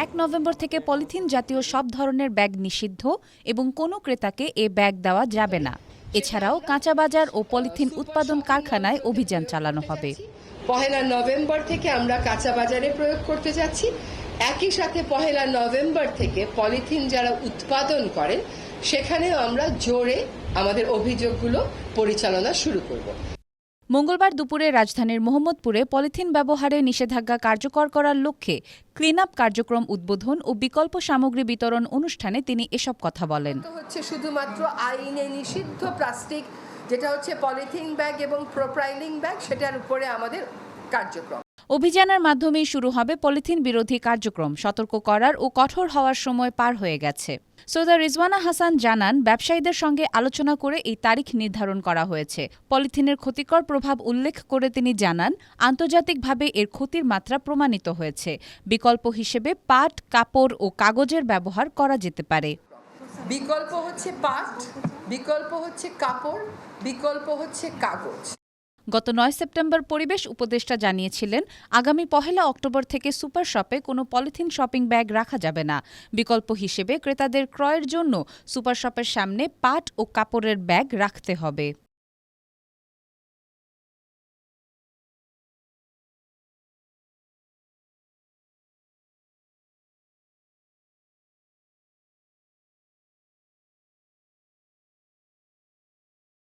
১ November থেকে polythene জাতীয় সব ধরনের ব্যাগ নিষিদ্ধ এবং কোনো ক্রেতাকে এ ব্যাগ দেওয়া যাবে না। এছাড়াও কাঁচা বাজার ও পলিথিন উৎপাদন কারখানায় অভিযান চালানো হবে। ১ নভেম্বর থেকে আমরা কাঁচা বাজারে প্রয়োগ করতে যাচ্ছি। একই সাথে ১ নভেম্বর থেকে পলিথিন যারা উৎপাদন করেন সেখানেও আমরা জোরে আমাদের অভিযোগগুলো পরিচালনা শুরু করব। মঙ্গলবার দুপুরে রাজধানীর মোহাম্মদপুরে পলিথিন ব্যবহারে নিষেধাজ্ঞা কার্যকর করার লক্ষ্যে ক্লিন আপ কার্যক্রম উদ্বোধন ও বিকল্প সামগ্রী বিতরণ অনুষ্ঠানে তিনি এসব কথা বলেন। হচ্ছে শুধুমাত্র আইনে নিষিদ্ধ প্লাস্টিক যেটা হচ্ছে পলিথিন ব্যাগ এবং প্রোপাইলিং ব্যাগ, সেটার উপরে আমাদের কার্যক্রম। অভিযানের মাধ্যমেই শুরু হবে পলিথিন বিরোধী কার্যক্রম। সতর্ক করার ও কঠোর হওয়ার সময় পার হয়ে গেছে। সৈয়দা রিজওয়ানা হাসান জানান, ব্যবসায়ীদের সঙ্গে আলোচনা করে এই তারিখ নির্ধারণ করা হয়েছে। পলিথিনের ক্ষতিকর প্রভাব উল্লেখ করে তিনি জানান, আন্তর্জাতিকভাবে এর ক্ষতির মাত্রা প্রমাণিত হয়েছে। বিকল্প হিসেবে পাট, কাপড় ও কাগজের ব্যবহার করা যেতে পারে। বিকল্প হচ্ছে পাট, বিকল্প হচ্ছে কাপড়, বিকল্প হচ্ছে কাগজ। গত ৯ সেপ্টেম্বর পরিবেশ উপদেষ্টা জানিয়েছিলেন, আগামী ১ অক্টোবর থেকে সুপার শপে কোনো পলিথিন শপিং ব্যাগ রাখা যাবে না। বিকল্প হিসেবে ক্রেতাদের ক্রয়ের জন্য সুপার শপের সামনে পাট ও কাপড়ের ব্যাগ রাখতে হবে।